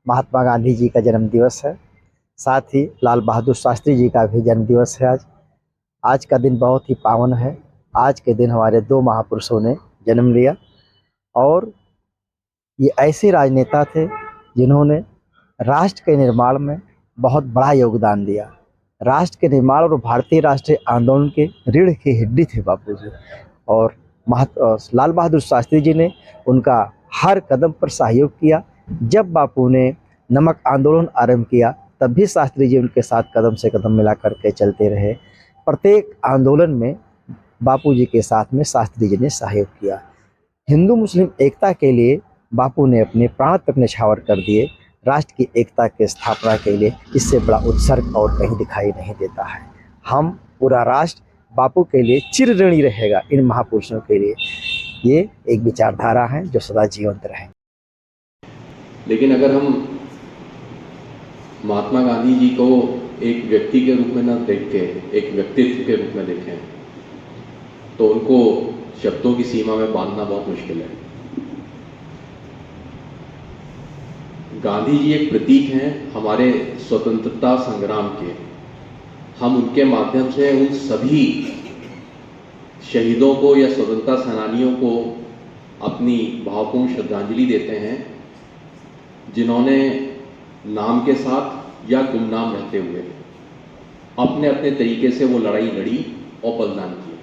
महात्मा गांधी जी का जन्म दिवस है। साथ ही लाल बहादुर शास्त्री जी का भी जन्म दिवस है आज। आज का दिन बहुत ही पावन है। आज के दिन हमारे दो महापुरुषों ने जन्म लिया और ये ऐसे राजनेता थे जिन्होंने राष्ट्र के निर्माण में बहुत बड़ा योगदान दिया। राष्ट्र के निर्माण और भारतीय राष्ट्रीय आंदोलन के रीढ़ की हड्डी थे बापू जी। और लाल बहादुर शास्त्री जी ने उनका हर कदम पर सहयोग किया। जब बापू ने नमक आंदोलन आरंभ किया तब भी शास्त्री जी उनके साथ कदम से कदम मिला करके चलते रहे। प्रत्येक आंदोलन में बापू जी के साथ में शास्त्री जी ने सहयोग किया। हिंदू मुस्लिम एकता के लिए बापू ने अपने प्राण तक न्यौछावर कर दिए। राष्ट्र की एकता की स्थापना के लिए इससे बड़ा उत्सर्ग और कहीं दिखाई नहीं देता है। हम पूरा राष्ट्र बापू के लिए चिर ऋणी रहेगा, इन महापुरुषों के लिए। ये एक विचारधारा है जो सदा जीवंत रहे। लेकिन अगर हम महात्मा गांधी जी को एक व्यक्ति के रूप में न देख के एक व्यक्तित्व के रूप में देखें तो उनको शब्दों की सीमा में बांधना बहुत मुश्किल है। गांधी जी एक प्रतीक हैं हमारे स्वतंत्रता संग्राम के। हम उनके माध्यम से उन सभी शहीदों को या स्वतंत्रता सेनानियों को अपनी भावपूर्ण श्रद्धांजलि देते हैं जिन्होंने नाम के साथ या गुमनाम रहते हुए अपने अपने तरीके से वो लड़ाई लड़ी और बलिदान किए।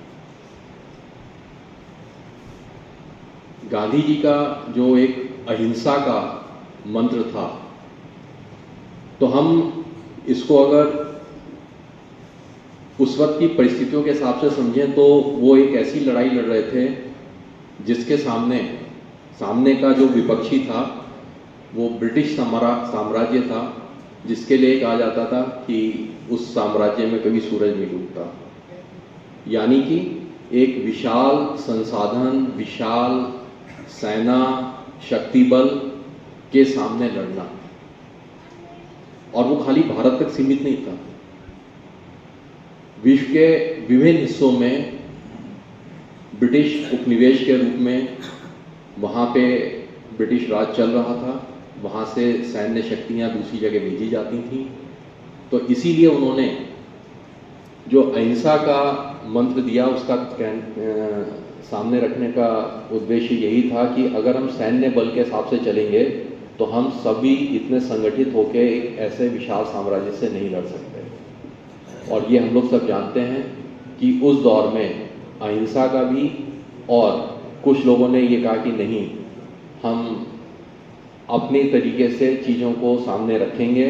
गांधी जी का जो एक अहिंसा का मंत्र था, तो हम इसको अगर उस वक्त की परिस्थितियों के हिसाब से समझें तो वो एक ऐसी लड़ाई लड़ रहे थे जिसके सामने का जो विपक्षी था वो ब्रिटिश साम्राज्य था, जिसके लिए कहा जाता था कि उस साम्राज्य में कभी सूरज नहीं डूबता। यानी कि एक विशाल संसाधन, विशाल सेना, शक्ति बल के सामने लड़ना, और वो खाली भारत तक सीमित नहीं था। विश्व के विभिन्न हिस्सों में ब्रिटिश उपनिवेश के रूप में वहाँ पे ब्रिटिश राज चल रहा था। वहाँ से सैन्य शक्तियाँ दूसरी जगह भेजी जाती थीं। तो इसीलिए उन्होंने जो अहिंसा का मंत्र दिया उसका सामने रखने का उद्देश्य यही था कि अगर हम सैन्य बल के हिसाब से चलेंगे तो हम सभी इतने संगठित होकर एक ऐसे विशाल साम्राज्य से नहीं लड़ सकते। और ये हम लोग सब जानते हैं कि उस दौर में अहिंसा का भी, और कुछ लोगों ने ये कहा कि नहीं, हम अपने तरीके से चीज़ों को सामने रखेंगे,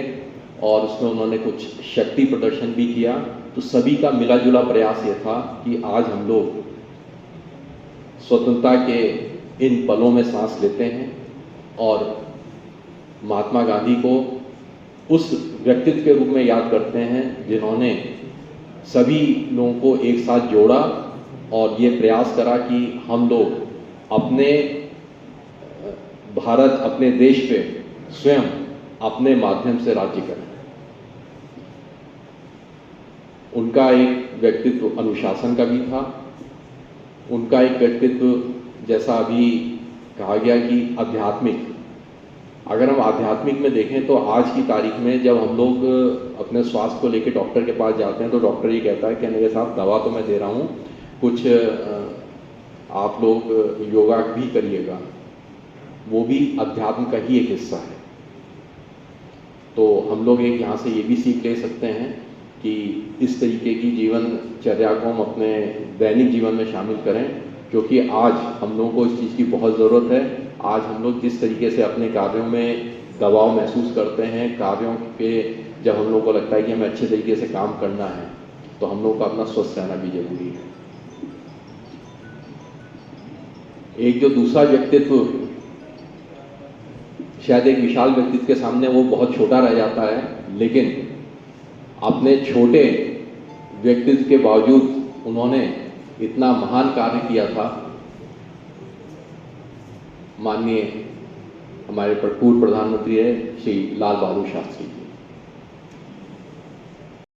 और उसमें उन्होंने कुछ शक्ति प्रदर्शन भी किया। तो सभी का मिला जुला प्रयास ये था कि आज हम लोग स्वतंत्रता के इन पलों में सांस लेते हैं और महात्मा गांधी को उस व्यक्तित्व के रूप में याद करते हैं जिन्होंने सभी लोगों को एक साथ जोड़ा और ये प्रयास करा कि हम लोग अपने भारत, अपने देश पे स्वयं अपने माध्यम से राज्य करें। उनका एक व्यक्तित्व अनुशासन का भी था। उनका एक व्यक्तित्व, जैसा अभी कहा गया कि आध्यात्मिक, अगर हम आध्यात्मिक में देखें तो आज की तारीख में जब हम लोग अपने स्वास्थ्य को लेकर डॉक्टर के पास जाते हैं तो डॉक्टर ये कहता है कि मेरे साथ दवा तो मैं दे रहा हूँ, कुछ आप लोग योगा भी करिएगा। वो भी अध्यात्म का ही एक हिस्सा है। तो हम लोग एक यहाँ से ये भी सीख ले सकते हैं कि इस तरीके की जीवनचर्या को हम अपने दैनिक जीवन में शामिल करें, क्योंकि आज हम लोगों को इस चीज़ की बहुत ज़रूरत है। आज हम लोग जिस तरीके से अपने कार्यों में दबाव महसूस करते हैं, कार्यों पे जब हम लोगों को लगता है कि हमें अच्छे तरीके से काम करना है, तो हम लोग को अपना स्वस्थ रहना भी जरूरी है। एक जो दूसरा व्यक्तित्व शायद एक विशाल व्यक्तित्व के सामने वो बहुत छोटा रह जाता है, लेकिन अपने छोटे व्यक्तित्व के बावजूद उन्होंने इतना महान कार्य किया था। माननीय हमारे पूर्व प्रधानमंत्री है श्री लाल बहादुर शास्त्री।